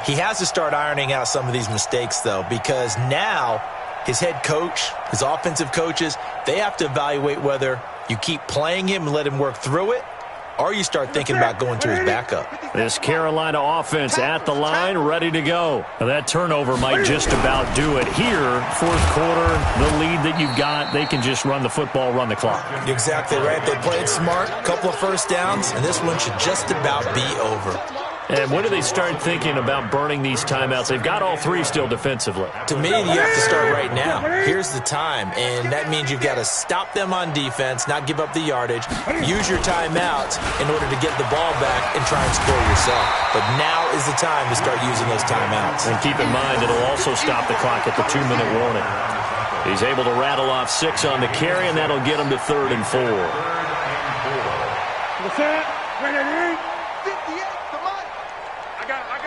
[SPEAKER 2] He has to start ironing out some of these mistakes, though, because now his head coach, his offensive coaches, they have to evaluate whether you keep playing him and let him work through it, or you start thinking about going to his backup.
[SPEAKER 1] This Carolina offense at the line, ready to go. Now, that turnover might just about do it here. Fourth quarter, the lead that you've got, they can just run the football, run the clock.
[SPEAKER 2] You're exactly right. They played smart, a couple of first downs, and this one should just about be over.
[SPEAKER 1] And when do they start thinking about burning these timeouts? They've got all three still defensively.
[SPEAKER 2] To me, you have to start right now. Here's the time, and that means you've got to stop them on defense, not give up the yardage, use your timeouts in order to get the ball back and try and score yourself. But now is the time to start using those timeouts.
[SPEAKER 1] And keep in mind, it'll also stop the clock at the 2-minute warning. He's able to rattle off 6 on the carry, and that'll get him to 3rd and 4.
[SPEAKER 5] What's that? Ready? 58, come on. I got it.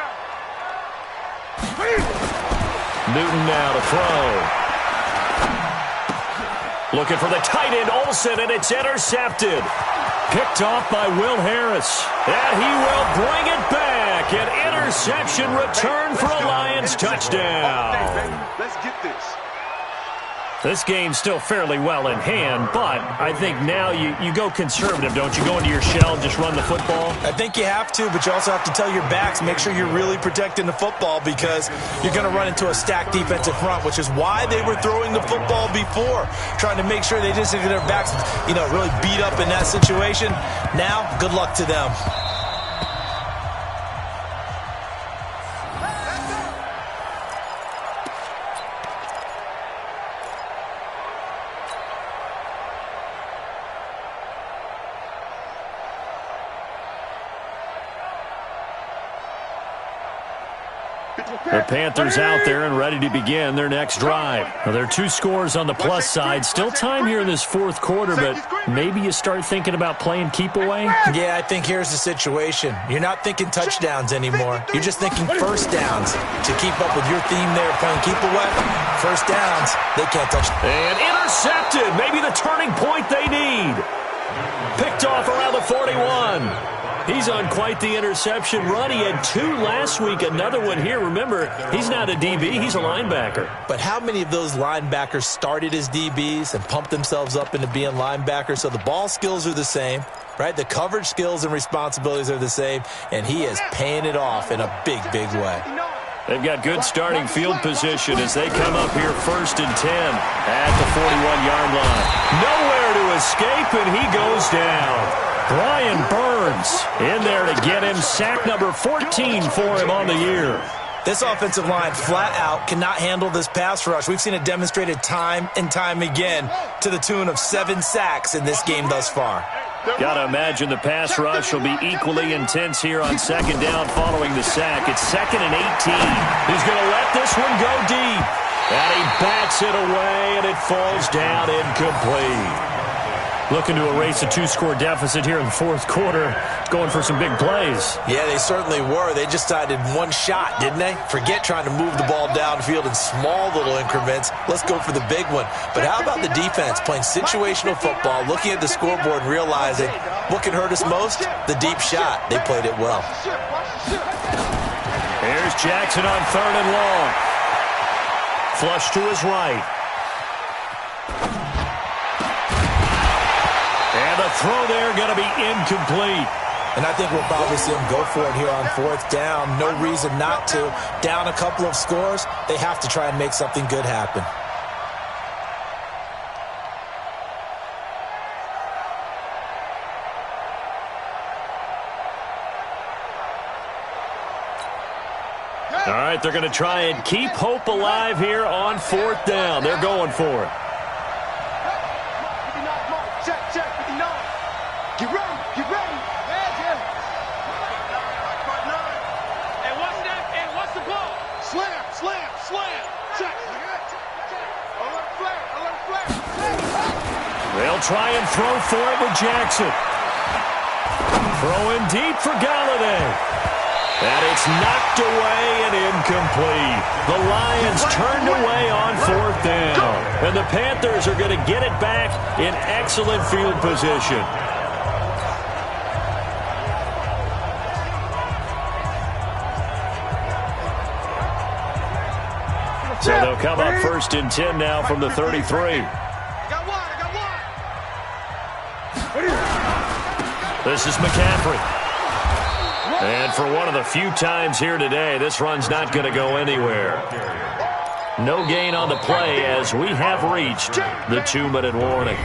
[SPEAKER 1] Newton now to throw. Looking for the tight end, Olsen, and it's intercepted. Picked off by Will Harris. And he will bring it back. An interception return for a Lions touchdown.
[SPEAKER 3] Let's get this.
[SPEAKER 1] This game's still fairly well in hand, but I think now you go conservative, don't you? Go into your shell, just run the football?
[SPEAKER 2] I think you have to, but you also have to tell your backs, make sure you're really protecting the football because you're going to run into a stacked defensive front, which is why they were throwing the football before, trying to make sure they didn't get their backs, really beat up in that situation. Now, good luck to them.
[SPEAKER 1] The Panthers out there and ready to begin their next drive. Now, there are 2 scores on the plus side. Still time here in this fourth quarter, but maybe you start thinking about playing keep away?
[SPEAKER 2] Yeah, I think here's the situation. You're not thinking touchdowns anymore. You're just thinking first downs. To keep up with your theme there, playing keep away, first downs, they can't touch.
[SPEAKER 1] And intercepted. Maybe the turning point they need. Picked off around the 41. He's on quite the interception run. He had 2 last week, another one here. Remember, he's not a DB, he's a linebacker.
[SPEAKER 2] But how many of those linebackers started as DBs and pumped themselves up into being linebackers? So the ball skills are the same, right? The coverage skills and responsibilities are the same, and he is paying it off in a big, big way.
[SPEAKER 1] They've got good starting field position as they come up here 1st and 10 at the 41-yard line. Nowhere to escape, and he goes down. Brian Burns in there to get him. Sack number 14 for him on the year.
[SPEAKER 2] This offensive line flat out cannot handle this pass rush. We've seen it demonstrated time and time again to the tune of 7 sacks in this game thus far.
[SPEAKER 1] Got to imagine the pass rush will be equally intense here on 2nd down following the sack. It's 2nd and 18. He's going to let this one go deep. And he bats it away, and it falls down incomplete. Looking to erase a 2-score deficit here in the fourth quarter. Going for some big plays.
[SPEAKER 2] Yeah, they certainly were. They just decided one shot, didn't they? Forget trying to move the ball downfield in small little increments. Let's go for the big one. But how about the defense playing situational football, looking at the scoreboard and realizing what can hurt us most? The deep shot. They played it well.
[SPEAKER 1] Here's Jackson on 3rd and long. Flush to his right. And the throw there going to be incomplete.
[SPEAKER 2] And I think we'll probably see him go for it here on 4th down. No reason not to. Down a couple of scores, they have to try and make something good happen.
[SPEAKER 1] All right, they're going to try and keep hope alive here on 4th down. They're going for it.
[SPEAKER 3] 59, mark. Check, 59. Get ready, get ready.
[SPEAKER 5] And what's that? And what's the ball?
[SPEAKER 3] Slam, slam, slam. Check. Alert flare.
[SPEAKER 1] They'll try and throw for it with Jackson. Throwing deep for Galladay. And it's knocked away and incomplete. The Lions turned away on 4th down. And the Panthers are going to get it back in excellent field position. So they'll come up 1st and 10 now from the 33.
[SPEAKER 3] I got one.
[SPEAKER 1] This is McCaffrey. And for one of the few times here today, this run's not going to go anywhere. No gain on the play as we have reached the 2-minute warning.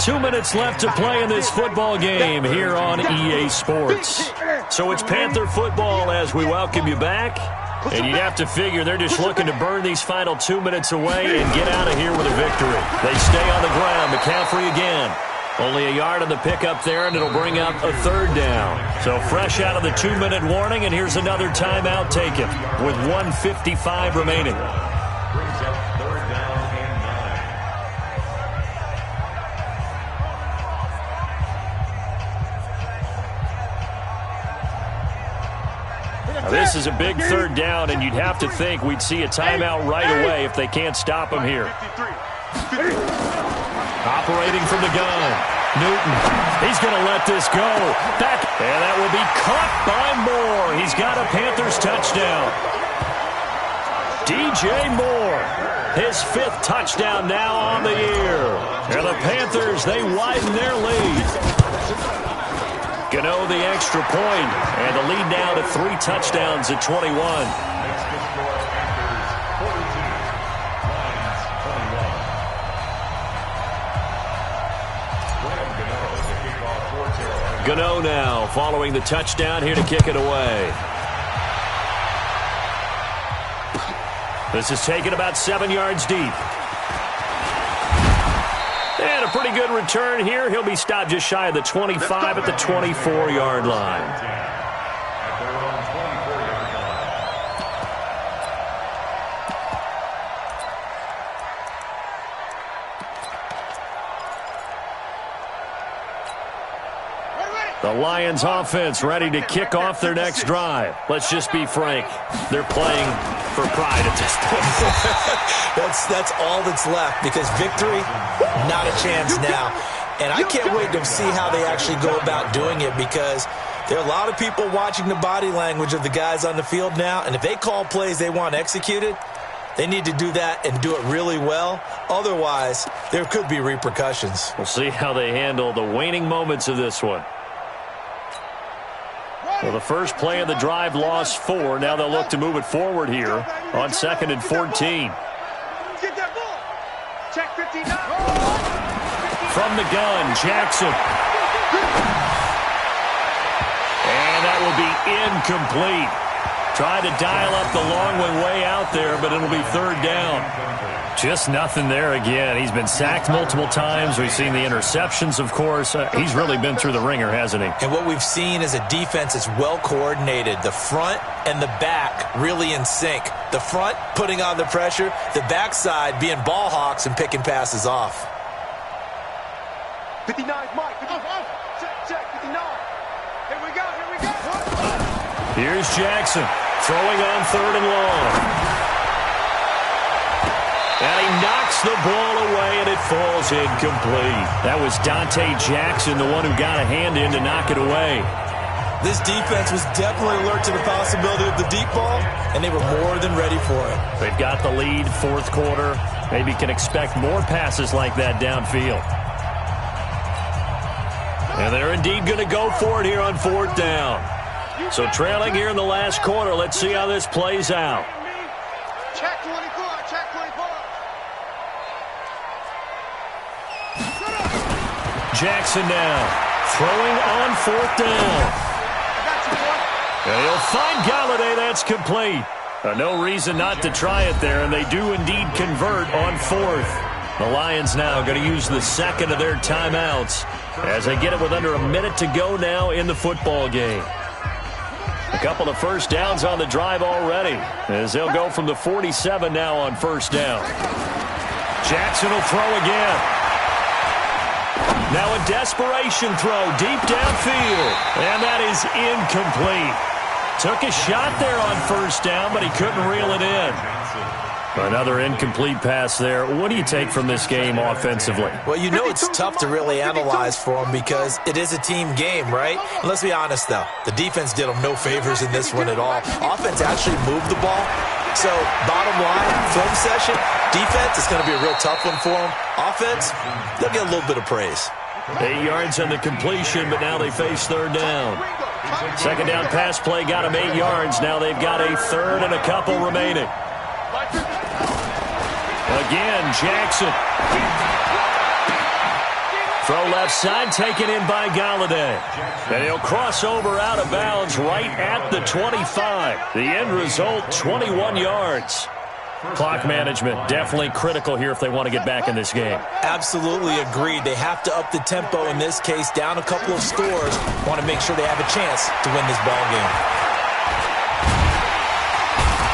[SPEAKER 1] 2 minutes left to play in this football game here on EA Sports. So it's Panther football as we welcome you back. And you'd have to figure they're just looking to burn these final 2 minutes away and get out of here with a victory. They stay on the ground. McCaffrey again. Only a yard on the pickup there, and it'll bring up a 3rd down. So fresh out of the 2-minute warning, and here's another timeout taken with 1:55 remaining.
[SPEAKER 4] Brings up 3rd down and 9.
[SPEAKER 1] Now, this is a big 3rd down, and you'd have to think we'd see a timeout right away if they can't stop him here. Operating from the gun. Newton. He's going to let this go. Back. And that will be caught by Moore. He's got a Panthers touchdown. DJ Moore. His 5th touchdown now on the year. And the Panthers, they widen their lead. Gano the extra point. And the lead now to 3 touchdowns at 21. Gano now following the touchdown here to kick it away. This is taken about 7 yards deep. And a pretty good return here. He'll be stopped just shy of the 25 at the 24-yard line. The Lions offense ready to kick off their next drive. Let's just be frank. They're playing for pride at this point.
[SPEAKER 2] That's all that's left because victory, not a chance now. And I can't wait to see how they actually go about doing it because there are a lot of people watching the body language of the guys on the field now. And if they call plays they want executed, they need to do that and do it really well. Otherwise, there could be repercussions.
[SPEAKER 1] We'll see how they handle the waning moments of this one. Well, the first play of the drive lost 4. Now they'll look to move it forward here on 2nd and 14.
[SPEAKER 3] Get that ball. Check 59.
[SPEAKER 1] From the gun, Jackson. And that will be incomplete. Tried to dial up the long one way out there, but it'll be 3rd down. Just nothing there again. He's been sacked multiple times. We've seen the interceptions, of course. He's really been through the ringer, hasn't he?
[SPEAKER 2] And what we've seen is a defense that's well coordinated. The front and the back really in sync. The front putting on the pressure. The backside being ball hawks and picking passes off.
[SPEAKER 3] 59, Mike. Check 59. Here we go.
[SPEAKER 1] Here's Jackson throwing on 3rd and long. And he knocks the ball away, and it falls incomplete. That was Dante Jackson, the one who got a hand in to knock it away.
[SPEAKER 2] This defense was definitely alert to the possibility of the deep ball, and they were more than ready for it.
[SPEAKER 1] They've got the lead, 4th quarter. Maybe can expect more passes like that downfield. And they're indeed going to go for it here on 4th down. So trailing here in the last quarter. Let's see how this plays out.
[SPEAKER 3] Check 24. Check 24.
[SPEAKER 1] Jackson now throwing on 4th down. And he'll find Galladay. That's complete. No reason not to try it there, and they do indeed convert on fourth. The Lions now going to use the second of their timeouts as they get it with under a minute to go now in the football game. A couple of first downs on the drive already as they'll go from the 47 now on first down. Jackson will throw again. Now a desperation throw deep downfield, and that is incomplete. Took a shot there on first down, but he couldn't reel it in. Another incomplete pass there. What do you take from this game offensively?
[SPEAKER 2] Well, you know it's tough to really analyze for them because it is a team game, right? And let's be honest, though. The defense did them no favors in this one at all. Offense actually moved the ball. So, bottom line, film session, defense is going to be a real tough one for them. Offense, they'll get a little bit of praise.
[SPEAKER 1] 8 yards on the completion, but now they face third down. Second down pass play got them 8 yards. Now they've got a third and a couple remaining. Again, Jackson. Throw left side, taken in by Galladay. And he'll cross over out of bounds right at the 25. The end result, 21 yards. Clock management definitely critical here if they want to get back in this game.
[SPEAKER 2] Absolutely agreed. They have to up the tempo in this case, down a couple of scores. Want to make sure they have a chance to win this ball game.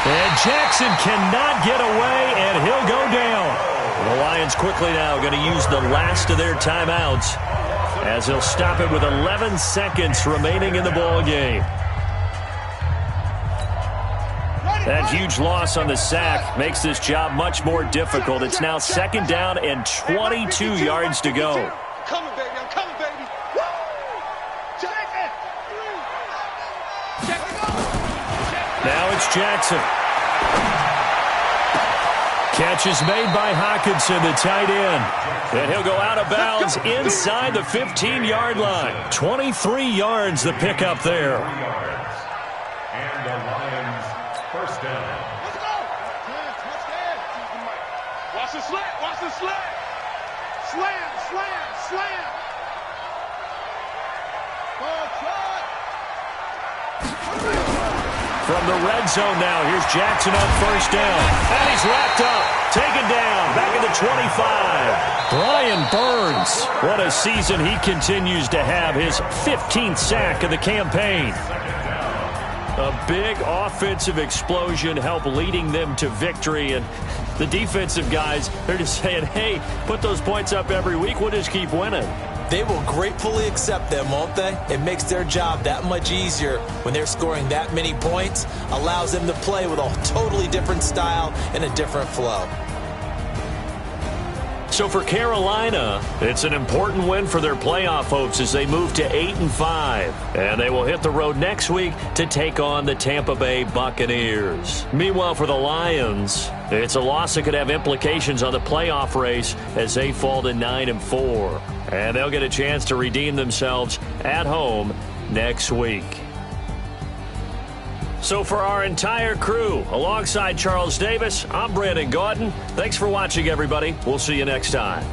[SPEAKER 1] And Jackson cannot get away, and he'll go down. The Lions quickly now going to use the last of their timeouts as they'll stop it with 11 seconds remaining in the ball game. That huge loss on the sack makes this job much more difficult. It's now second down and 22 yards to go.
[SPEAKER 3] I'm coming, baby. I'm coming, baby. Woo! Jackson!
[SPEAKER 1] Now it's Jackson. Catch is made by Hockenson, the tight end. And he'll go out of bounds inside the 15-yard line. 23 yards the pickup there.
[SPEAKER 4] And the Lions first down.
[SPEAKER 3] Let's go! Watch the slant! Watch the slant! Slam! Slam! Slam!
[SPEAKER 1] From the red zone now, here's Jackson on first down. And he's wrapped up, taken down, back at the 25. Brian Burns, what a season he continues to have, his 15th sack of the campaign. A big offensive explosion helped leading them to victory, and the defensive guys, they're just saying, hey, put those points up every week, we'll just keep winning.
[SPEAKER 2] They will gratefully accept them, won't they? It makes their job that much easier when they're scoring that many points, allows them to play with a totally different style and a different flow.
[SPEAKER 1] So for Carolina, it's an important win for their playoff hopes as they move to 8-5. And they will hit the road next week to take on the Tampa Bay Buccaneers. Meanwhile, for the Lions, it's a loss that could have implications on the playoff race as they fall to 9-4. And they'll get a chance to redeem themselves at home next week. So for our entire crew, alongside Charles Davis, I'm Brandon Gaudin. Thanks for watching, everybody. We'll see you next time.